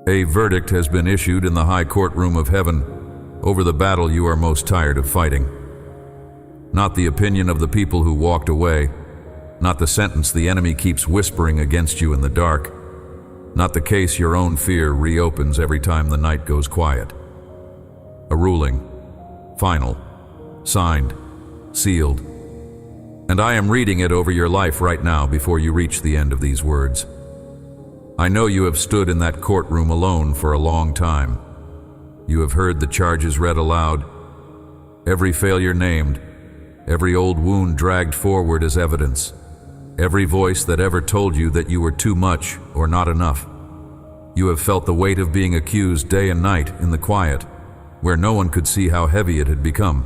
A verdict has been issued in the high courtroom of heaven over the battle you are most tired of fighting. Not the opinion of the people who walked away, not the sentence the enemy keeps whispering against you in the dark, not the case your own fear reopens every time the night goes quiet. A ruling, final, signed, sealed, and I am reading it over your life right now before you reach the end of these words. I know you have stood in that courtroom alone for a long time. You have heard the charges read aloud, every failure named, every old wound dragged forward as evidence, every voice that ever told you that you were too much or not enough. You have felt the weight of being accused day and night in the quiet, where no one could see how heavy it had become.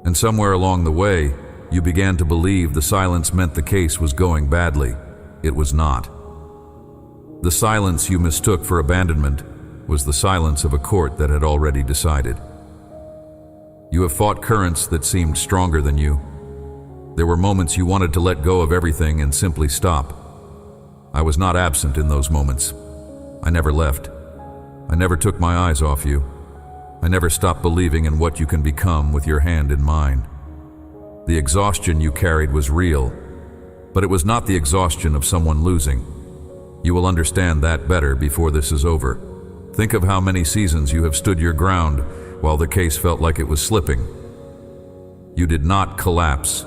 And somewhere along the way, you began to believe the silence meant the case was going badly. It was not. The silence you mistook for abandonment was the silence of a court that had already decided. You have fought currents that seemed stronger than you. There were moments you wanted to let go of everything and simply stop. I was not absent in those moments. I never left. I never took my eyes off you. I never stopped believing in what you can become with your hand in mine. The exhaustion you carried was real, but it was not the exhaustion of someone losing. You will understand that better before this is over. Think of how many seasons you have stood your ground while the case felt like it was slipping. You did not collapse.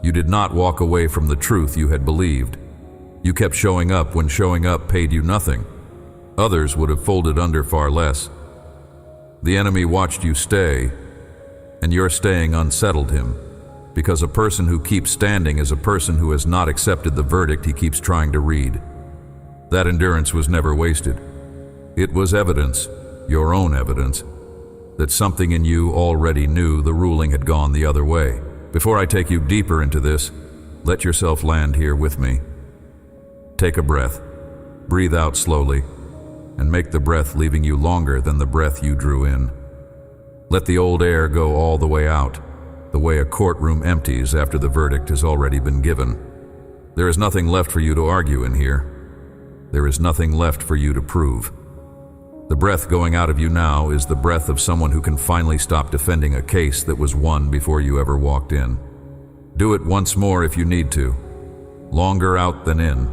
You did not walk away from the truth you had believed. You kept showing up when showing up paid you nothing. Others would have folded under far less. The enemy watched you stay, and your staying unsettled him, because a person who keeps standing is a person who has not accepted the verdict he keeps trying to read. That endurance was never wasted. It was evidence, your own evidence, that something in you already knew the ruling had gone the other way. Before I take you deeper into this, let yourself land here with me. Take a breath, breathe out slowly, and make the breath leaving you longer than the breath you drew in. Let the old air go all the way out, the way a courtroom empties after the verdict has already been given. There is nothing left for you to argue in here. There is nothing left for you to prove. The breath going out of you now is the breath of someone who can finally stop defending a case that was won before you ever walked in. Do it once more if you need to. Longer out than in.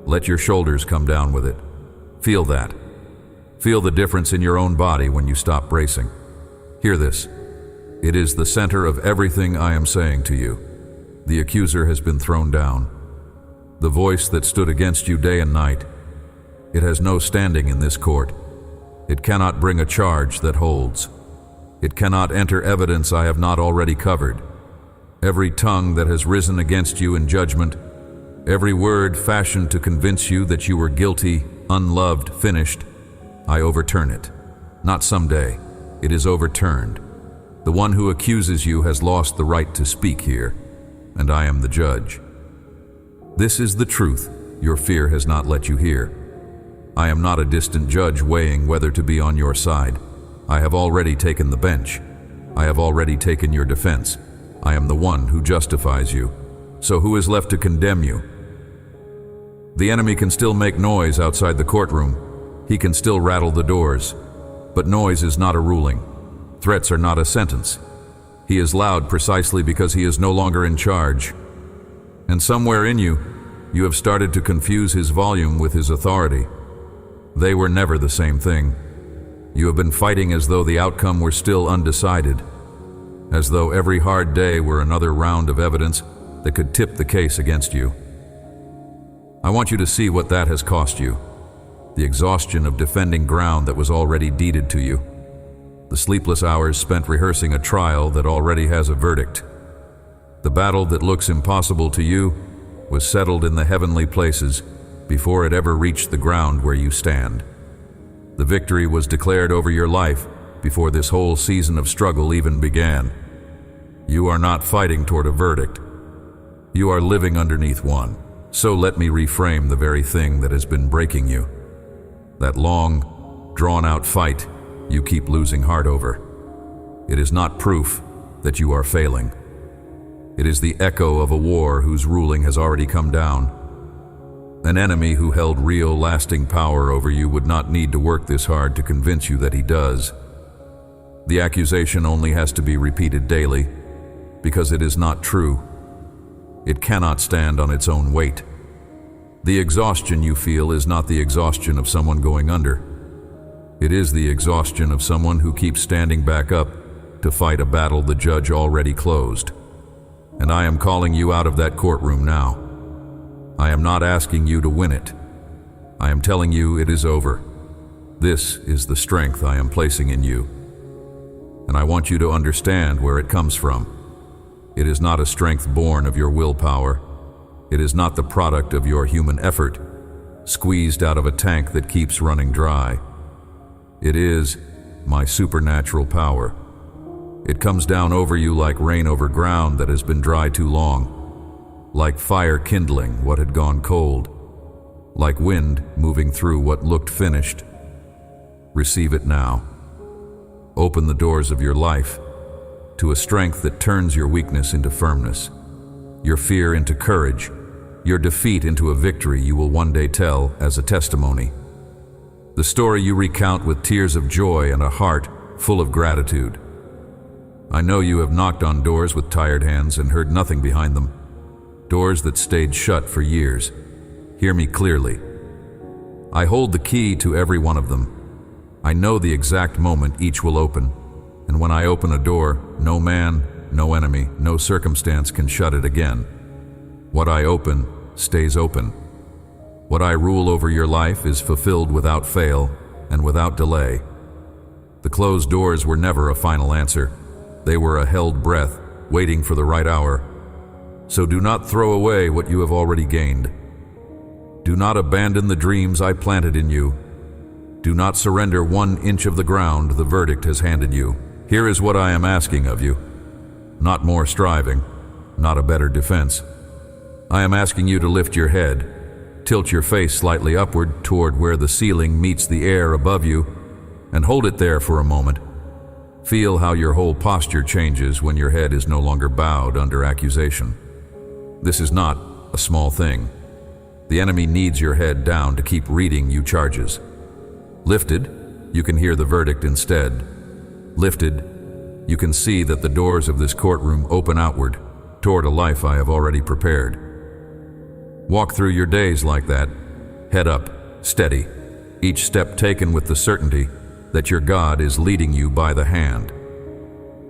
Let your shoulders come down with it. Feel that. Feel the difference in your own body when you stop bracing. Hear this. It is the center of everything I am saying to you. The accuser has been thrown down. The voice that stood against you day and night, it has no standing in this court. It cannot bring a charge that holds. It cannot enter evidence I have not already covered. Every tongue that has risen against you in judgment, every word fashioned to convince you that you were guilty, unloved, finished, I overturn it. Not someday. It is overturned. The one who accuses you has lost the right to speak here, and I am the judge. This is the truth your fear has not let you hear. I am not a distant judge weighing whether to be on your side. I have already taken the bench. I have already taken your defense. I am the one who justifies you. So who is left to condemn you? The enemy can still make noise outside the courtroom. He can still rattle the doors. But noise is not a ruling. Threats are not a sentence. He is loud precisely because he is no longer in charge. And somewhere in you, you have started to confuse his volume with his authority. They were never the same thing. You have been fighting as though the outcome were still undecided, as though every hard day were another round of evidence that could tip the case against you. I want you to see what that has cost you. The exhaustion of defending ground that was already deeded to you. The sleepless hours spent rehearsing a trial that already has a verdict. The battle that looks impossible to you was settled in the heavenly places before it ever reached the ground where you stand. The victory was declared over your life before this whole season of struggle even began. You are not fighting toward a verdict. You are living underneath one. So let me reframe the very thing that has been breaking you. That long, drawn-out fight you keep losing heart over. It is not proof that you are failing. It is the echo of a war whose ruling has already come down. An enemy who held real, lasting power over you would not need to work this hard to convince you that he does. The accusation only has to be repeated daily, because it is not true. It cannot stand on its own weight. The exhaustion you feel is not the exhaustion of someone going under. It is the exhaustion of someone who keeps standing back up to fight a battle the judge already closed. And I am calling you out of that courtroom now. I am not asking you to win it. I am telling you it is over. This is the strength I am placing in you. And I want you to understand where it comes from. It is not a strength born of your willpower. It is not the product of your human effort, squeezed out of a tank that keeps running dry. It is my supernatural power. It comes down over you like rain over ground that has been dry too long. Like fire kindling what had gone cold, like wind moving through what looked finished. Receive it now. Open the doors of your life to a strength that turns your weakness into firmness, your fear into courage, your defeat into a victory you will one day tell as a testimony. The story you recount with tears of joy and a heart full of gratitude. I know you have knocked on doors with tired hands and heard nothing behind them. Doors that stayed shut for years. Hear me clearly. I hold the key to every one of them. I know the exact moment each will open, and when I open a door, no man, no enemy, no circumstance can shut it again. What I open stays open. What I rule over your life is fulfilled without fail and without delay. The closed doors were never a final answer. They were a held breath, waiting for the right hour. So do not throw away what you have already gained. Do not abandon the dreams I planted in you. Do not surrender 1 inch of the ground the verdict has handed you. Here is what I am asking of you. Not more striving, not a better defense. I am asking you to lift your head, tilt your face slightly upward toward where the ceiling meets the air above you, and hold it there for a moment. Feel how your whole posture changes when your head is no longer bowed under accusation. This is not a small thing. The enemy needs your head down to keep reading you charges. Lifted, you can hear the verdict instead. Lifted, you can see that the doors of this courtroom open outward toward a life I have already prepared. Walk through your days like that, head up, steady, each step taken with the certainty that your God is leading you by the hand.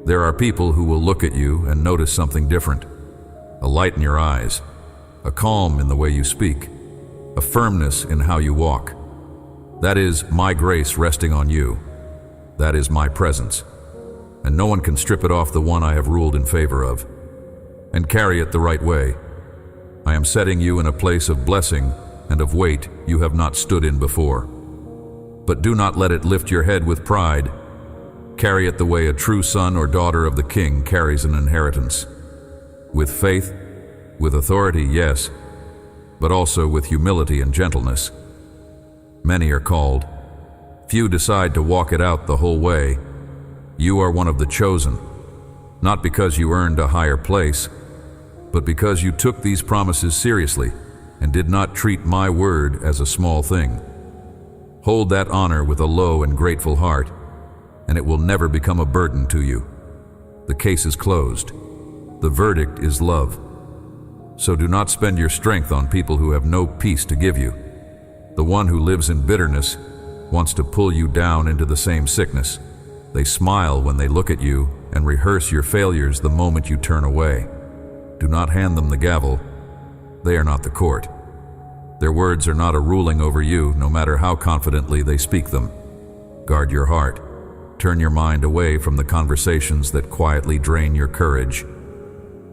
There are people who will look at you and notice something different. A light in your eyes, a calm in the way you speak, a firmness in how you walk. That is my grace resting on you. That is my presence. And no one can strip it off the one I have ruled in favor of. And carry it the right way. I am setting you in a place of blessing and of weight you have not stood in before. But do not let it lift your head with pride. Carry it the way a true son or daughter of the King carries an inheritance. With faith, with authority, yes, but also with humility and gentleness. Many are called. Few decide to walk it out the whole way. You are one of the chosen, not because you earned a higher place, but because you took these promises seriously and did not treat my word as a small thing. Hold that honor with a low and grateful heart, and it will never become a burden to you. The case is closed. The verdict is love. So do not spend your strength on people who have no peace to give you. The one who lives in bitterness wants to pull you down into the same sickness. They smile when they look at you and rehearse your failures the moment you turn away. Do not hand them the gavel. They are not the court. Their words are not a ruling over you, no matter how confidently they speak them. Guard your heart. Turn your mind away from the conversations that quietly drain your courage.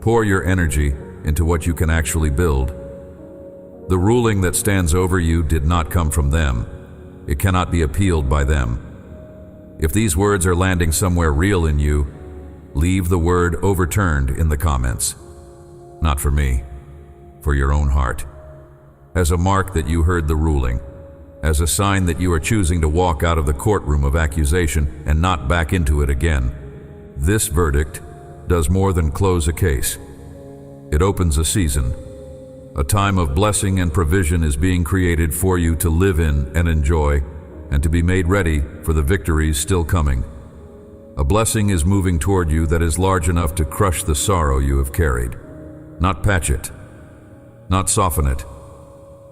Pour your energy into what you can actually build. The ruling that stands over you did not come from them. It cannot be appealed by them. If these words are landing somewhere real in you, leave the word overturned in the comments. Not for me, for your own heart. As a mark that you heard the ruling, as a sign that you are choosing to walk out of the courtroom of accusation and not back into it again. This verdict does more than close a case. It opens a season A time of blessing and provision is being created for you to live in and enjoy, and to be made ready for the victories still coming. A blessing is moving toward you that is large enough to crush the sorrow you have carried. Not patch it, not soften it.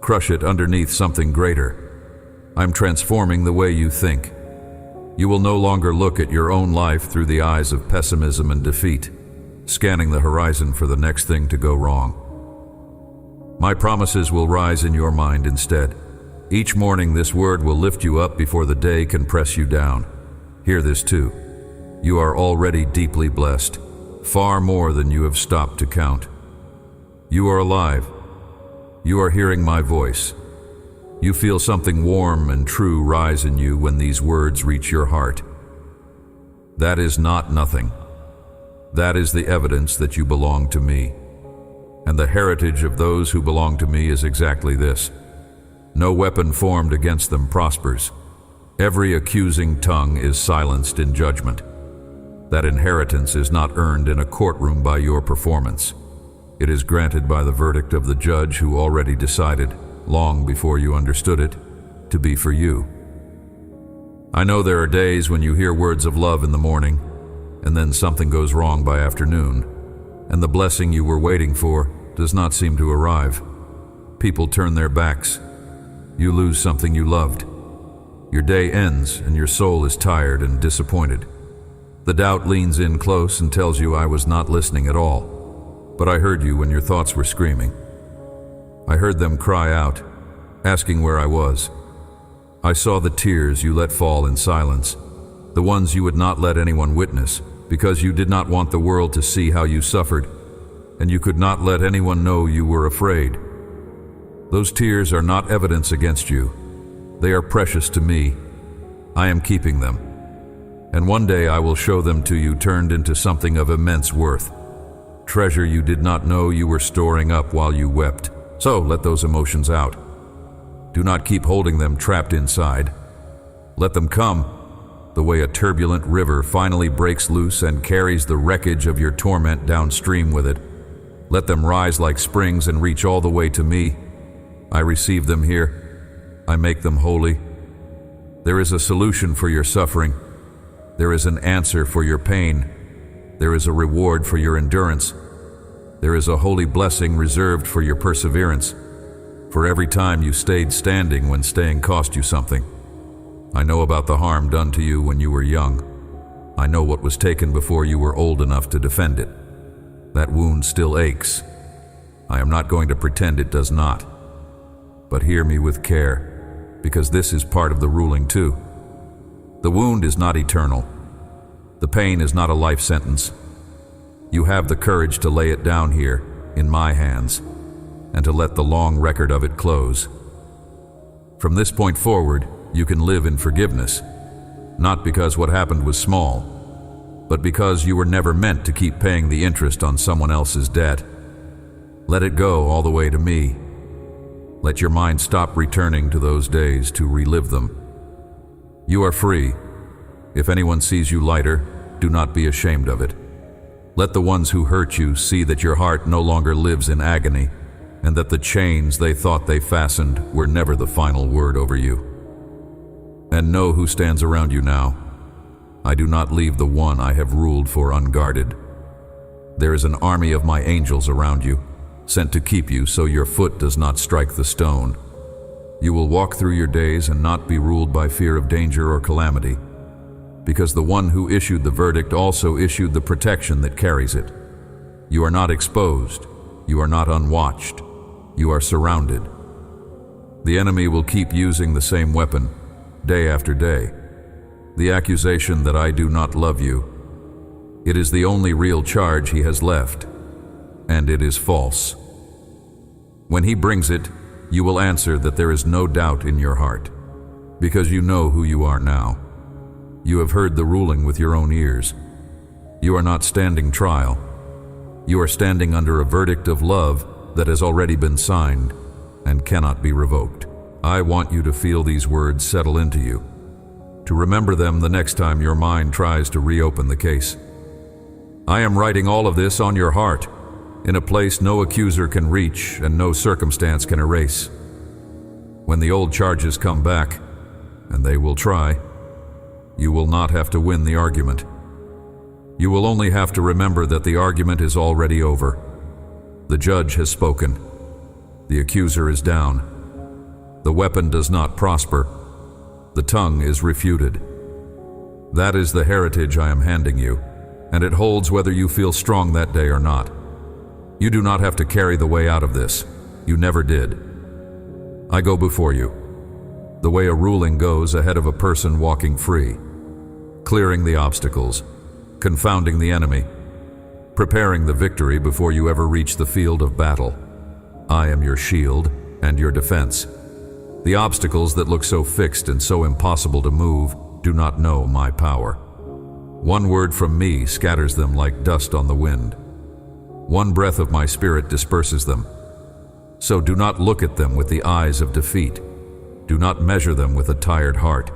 Crush it underneath something greater. I'm transforming the way you think. You will no longer look at your own life through the eyes of pessimism and defeat, scanning the horizon for the next thing to go wrong. My promises will rise in your mind instead. Each morning this word will lift you up before the day can press you down. Hear this too. You are already deeply blessed, far more than you have stopped to count. You are alive. You are hearing my voice. You feel something warm and true rise in you when these words reach your heart. That is not nothing. That is the evidence that you belong to me. And the heritage of those who belong to me is exactly this. No weapon formed against them prospers. Every accusing tongue is silenced in judgment. That inheritance is not earned in a courtroom by your performance. It is granted by the verdict of the judge who already decided, long before you understood it, to be for you. I know there are days when you hear words of love in the morning, and then something goes wrong by afternoon, and the blessing you were waiting for does not seem to arrive. People turn their backs. You lose something you loved. Your day ends and your soul is tired and disappointed. The doubt leans in close and tells you I was not listening at all, but I heard you when your thoughts were screaming. I heard them cry out, asking where I was. I saw the tears you let fall in silence, the ones you would not let anyone witness, because you did not want the world to see how you suffered, and you could not let anyone know you were afraid. Those tears are not evidence against you. They are precious to me. I am keeping them. And one day I will show them to you turned into something of immense worth. Treasure you did not know you were storing up while you wept. So let those emotions out. Do not keep holding them trapped inside. Let them come, the way a turbulent river finally breaks loose and carries the wreckage of your torment downstream with it. Let them rise like springs and reach all the way to me. I receive them here. I make them holy. There is a solution for your suffering. There is an answer for your pain. There is a reward for your endurance. There is a holy blessing reserved for your perseverance. For every time you stayed standing when staying cost you something. I know about the harm done to you when you were young. I know what was taken before you were old enough to defend it. That wound still aches. I am not going to pretend it does not. But hear me with care, because this is part of the ruling too. The wound is not eternal. The pain is not a life sentence. You have the courage to lay it down here, in my hands, and to let the long record of it close. From this point forward, you can live in forgiveness, not because what happened was small, but because you were never meant to keep paying the interest on someone else's debt. Let it go all the way to me. Let your mind stop returning to those days to relive them. You are free. If anyone sees you lighter, do not be ashamed of it. Let the ones who hurt you see that your heart no longer lives in agony, and that the chains they thought they fastened were never the final word over you. And know who stands around you now. I do not leave the one I have ruled for unguarded. There is an army of my angels around you, sent to keep you so your foot does not strike the stone. You will walk through your days and not be ruled by fear of danger or calamity, because the one who issued the verdict also issued the protection that carries it. You are not exposed. You are not unwatched. You are surrounded. The enemy will keep using the same weapon, day after day. The accusation that I do not love you. It is the only real charge he has left, and it is false. When he brings it, you will answer that there is no doubt in your heart, because you know who you are now. You have heard the ruling with your own ears. You are not standing trial. You are standing under a verdict of love that has already been signed and cannot be revoked. I want you to feel these words settle into you, to remember them the next time your mind tries to reopen the case. I am writing all of this on your heart. in a place no accuser can reach and no circumstance can erase. When the old charges come back, and they will try, you will not have to win the argument. You will only have to remember that the argument is already over. The judge has spoken. The accuser is down. The weapon does not prosper. The tongue is refuted. That is the heritage I am handing you, and it holds whether you feel strong that day or not. You do not have to carry the way out of this. You never did. I go before you, the way a ruling goes ahead of a person walking free, clearing the obstacles, confounding the enemy, preparing the victory before you ever reach the field of battle. I am your shield and your defense. The obstacles that look so fixed and so impossible to move do not know my power. One word from me scatters them like dust on the wind. One breath of my spirit disperses them. So do not look at them with the eyes of defeat. Do not measure them with a tired heart.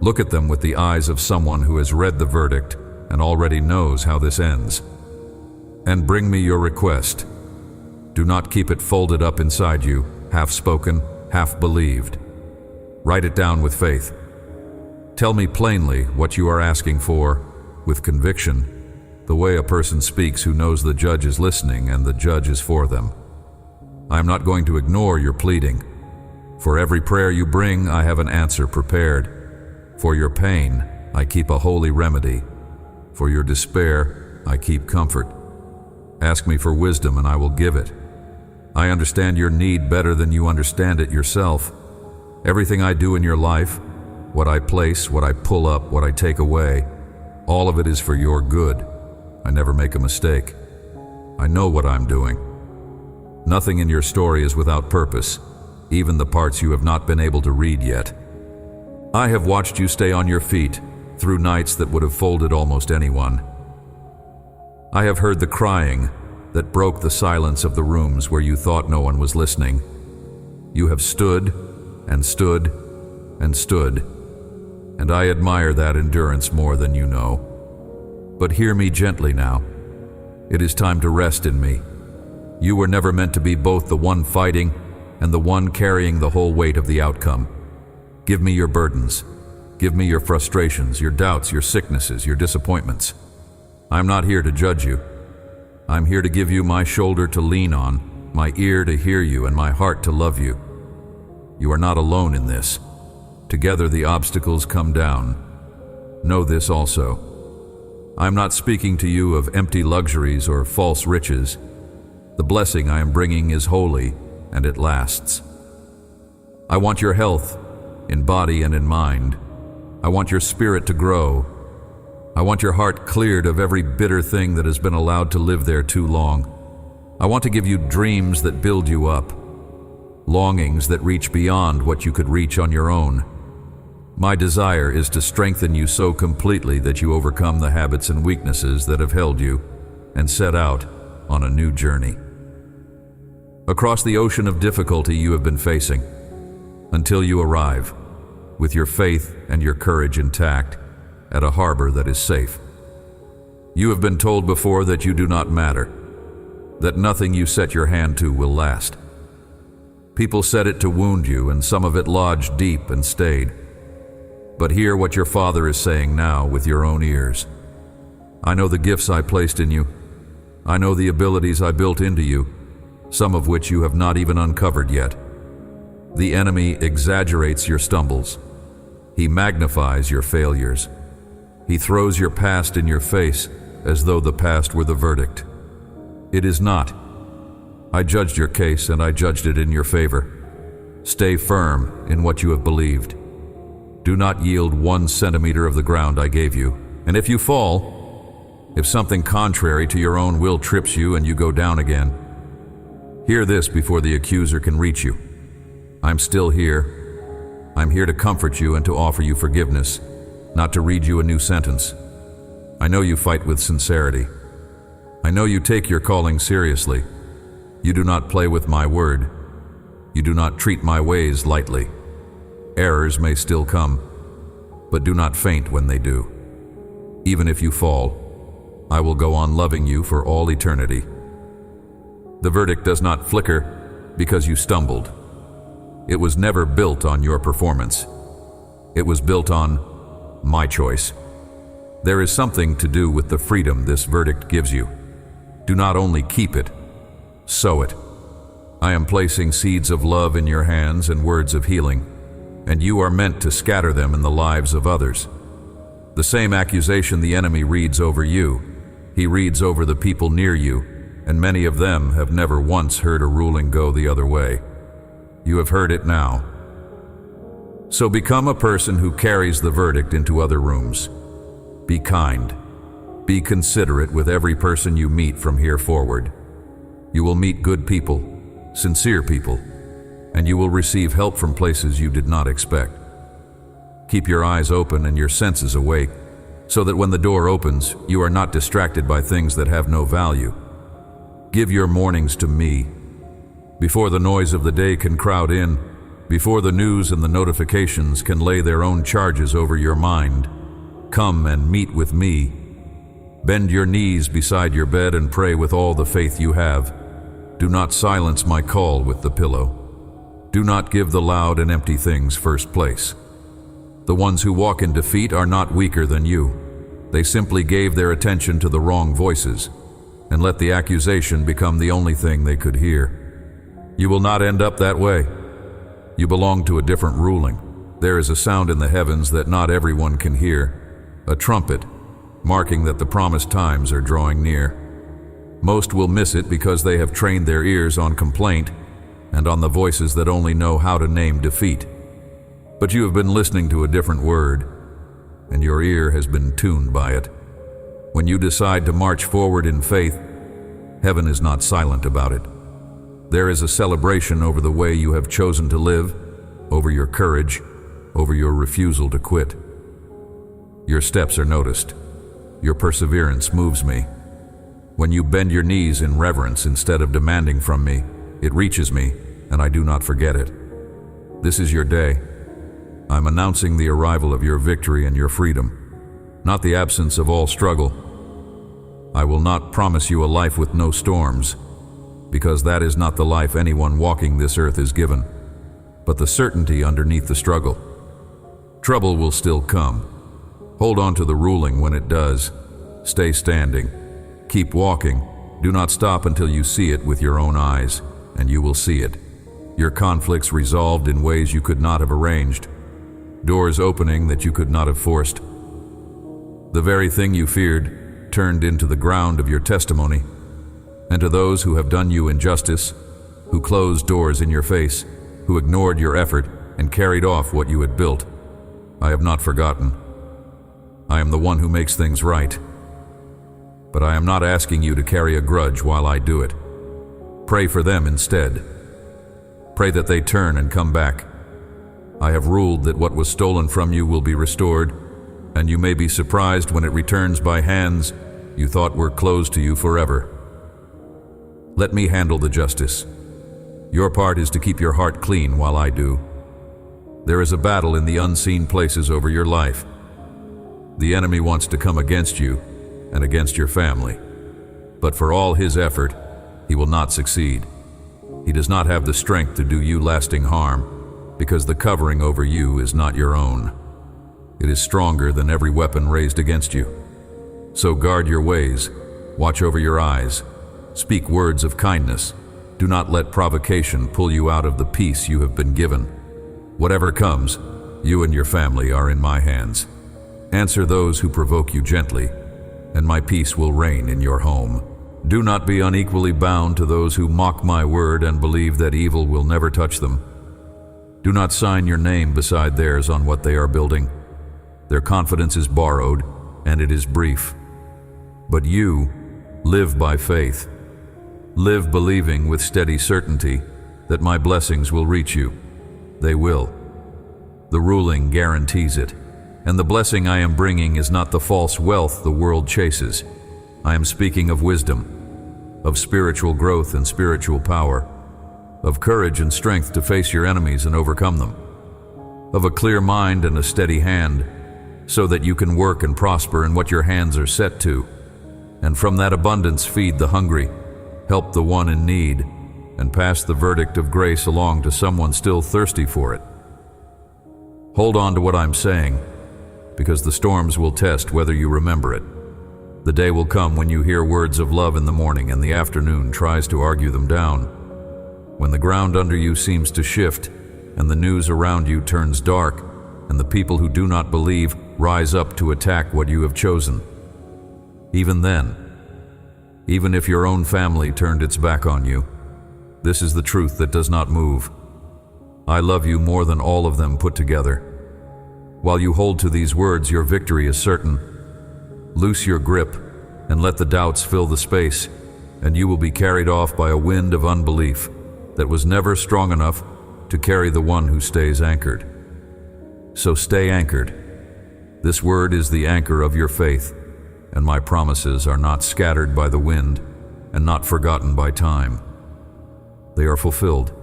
Look at them with the eyes of someone who has read the verdict and already knows how this ends. And bring me your request. Do not keep it folded up inside you, half spoken, half believed. Write it down with faith. Tell me plainly what you are asking for, with conviction, the way a person speaks who knows the judge is listening and the judge is for them. I am not going to ignore your pleading. For every prayer you bring, I have an answer prepared. For your pain, I keep a holy remedy. For your despair, I keep comfort. Ask me for wisdom and I will give it. I understand your need better than you understand it yourself. Everything I do in your life, what I place, what I pull up, what I take away, all of it is for your good. I never make a mistake. I know what I'm doing. Nothing in your story is without purpose, even the parts you have not been able to read yet. I have watched you stay on your feet through nights that would have folded almost anyone. I have heard the crying that broke the silence of the rooms where you thought no one was listening. You have stood and stood and stood, and I admire that endurance more than you know. But hear me gently now. It is time to rest in me. You were never meant to be both the one fighting and the one carrying the whole weight of the outcome. Give me your burdens. Give me your frustrations, your doubts, your sicknesses, your disappointments. I'm not here to judge you. I'm here to give you my shoulder to lean on, my ear to hear you, and my heart to love you. You are not alone in this. Together the obstacles come down. Know this also. I'm not speaking to you of empty luxuries or false riches. The blessing I am bringing is holy, and it lasts. I want your health, in body and in mind. I want your spirit to grow. I want your heart cleared of every bitter thing that has been allowed to live there too long. I want to give you dreams that build you up, longings that reach beyond what you could reach on your own. My desire is to strengthen you so completely that you overcome the habits and weaknesses that have held you and set out on a new journey. Across the ocean of difficulty you have been facing, until you arrive, with your faith and your courage intact, at a harbor that is safe. You have been told before that you do not matter, that nothing you set your hand to will last. People said it to wound you, and some of it lodged deep and stayed. But hear what your Father is saying now with your own ears. I know the gifts I placed in you. I know the abilities I built into you, some of which you have not even uncovered yet. The enemy exaggerates your stumbles. He magnifies your failures. He throws your past in your face as though the past were the verdict. It is not. I judged your case and I judged it in your favor. Stay firm in what you have believed. Do not yield 1 centimeter of the ground I gave you. And if you fall, if something contrary to your own will trips you and you go down again, hear this before the accuser can reach you. I'm still here. I'm here to comfort you and to offer you forgiveness, not to read you a new sentence. I know you fight with sincerity. I know you take your calling seriously. You do not play with my word. You do not treat my ways lightly. Errors may still come, but do not faint when they do. Even if you fall, I will go on loving you for all eternity. The verdict does not flicker because you stumbled. It was never built on your performance. It was built on my choice. There is something to do with the freedom this verdict gives you. Do not only keep it, sow it. I am placing seeds of love in your hands and words of healing, and you are meant to scatter them in the lives of others. The same accusation the enemy reads over you, he reads over the people near you, and many of them have never once heard a ruling go the other way. You have heard it now. So become a person who carries the verdict into other rooms. Be kind. Be considerate with every person you meet from here forward. You will meet good people, sincere people, and you will receive help from places you did not expect. Keep your eyes open and your senses awake, so that when the door opens, you are not distracted by things that have no value. Give your mornings to me. Before the noise of the day can crowd in, before the news and the notifications can lay their own charges over your mind, come and meet with me. Bend your knees beside your bed and pray with all the faith you have. Do not silence my call with the pillow. Do not give the loud and empty things first place. The ones who walk in defeat are not weaker than you. They simply gave their attention to the wrong voices and let the accusation become the only thing they could hear. You will not end up that way. You belong to a different ruling. There is a sound in the heavens that not everyone can hear, a trumpet, marking that the promised times are drawing near. Most will miss it because they have trained their ears on complaint and on the voices that only know how to name defeat. But you have been listening to a different word, and your ear has been tuned by it. When you decide to march forward in faith, heaven is not silent about it. There is a celebration over the way you have chosen to live, over your courage, over your refusal to quit. Your steps are noticed. Your perseverance moves me. When you bend your knees in reverence instead of demanding from me, it reaches me, and I do not forget it. This is your day. I'm announcing the arrival of your victory and your freedom, not the absence of all struggle. I will not promise you a life with no storms, because that is not the life anyone walking this earth is given, but the certainty underneath the struggle. Trouble will still come. Hold on to the ruling when it does. Stay standing. Keep walking. Do not stop until you see it with your own eyes, and you will see it. Your conflicts resolved in ways you could not have arranged. Doors opening that you could not have forced. The very thing you feared turned into the ground of your testimony. And to those who have done you injustice, who closed doors in your face, who ignored your effort and carried off what you had built, I have not forgotten. I am the one who makes things right. But I am not asking you to carry a grudge while I do it. Pray for them instead. Pray that they turn and come back. I have ruled that what was stolen from you will be restored, and you may be surprised when it returns by hands you thought were closed to you forever. Let me handle the justice. Your part is to keep your heart clean while I do. There is a battle in the unseen places over your life. The enemy wants to come against you and against your family, but for all his effort, he will not succeed. He does not have the strength to do you lasting harm, because the covering over you is not your own. It is stronger than every weapon raised against you. So guard your ways, watch over your eyes, speak words of kindness. Do not let provocation pull you out of the peace you have been given. Whatever comes, you and your family are in my hands. Answer those who provoke you gently, and my peace will reign in your home. Do not be unequally bound to those who mock my word and believe that evil will never touch them. Do not sign your name beside theirs on what they are building. Their confidence is borrowed, and it is brief. But you live by faith. Live believing with steady certainty that my blessings will reach you. They will. The ruling guarantees it, and the blessing I am bringing is not the false wealth the world chases. I am speaking of wisdom, of spiritual growth and spiritual power, of courage and strength to face your enemies and overcome them, of a clear mind and a steady hand, so that you can work and prosper in what your hands are set to, and from that abundance feed the hungry, help the one in need, and pass the verdict of grace along to someone still thirsty for it. Hold on to what I'm saying, because the storms will test whether you remember it. The day will come when you hear words of love in the morning and the afternoon tries to argue them down. When the ground under you seems to shift and the news around you turns dark and the people who do not believe rise up to attack what you have chosen. Even then, even if your own family turned its back on you, this is the truth that does not move. I love you more than all of them put together. While you hold to these words, your victory is certain. Loose your grip and let the doubts fill the space, and you will be carried off by a wind of unbelief that was never strong enough to carry the one who stays anchored. So stay anchored. This word is the anchor of your faith, and my promises are not scattered by the wind and not forgotten by time. They are fulfilled.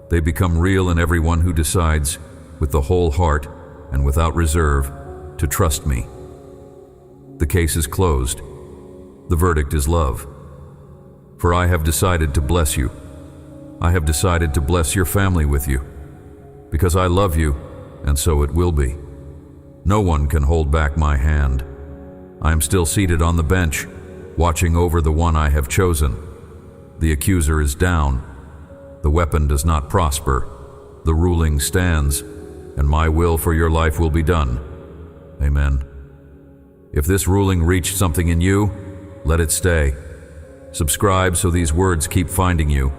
They become real in everyone who decides, with the whole heart and without reserve, to trust me. The case is closed. The verdict is love. For I have decided to bless you. I have decided to bless your family with you, because I love you, and so it will be. No one can hold back my hand. I am still seated on the bench, watching over the one I have chosen. The accuser is down. The weapon does not prosper. The ruling stands, and my will for your life will be done. Amen. If this ruling reached something in you, let it stay. Subscribe so these words keep finding you,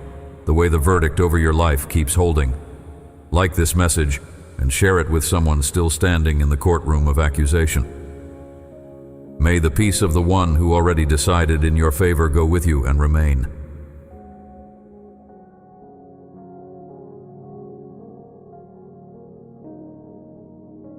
the way the verdict over your life keeps holding. Like this message and share it with someone still standing in the courtroom of accusation. May the peace of the one who already decided in your favor go with you and remain.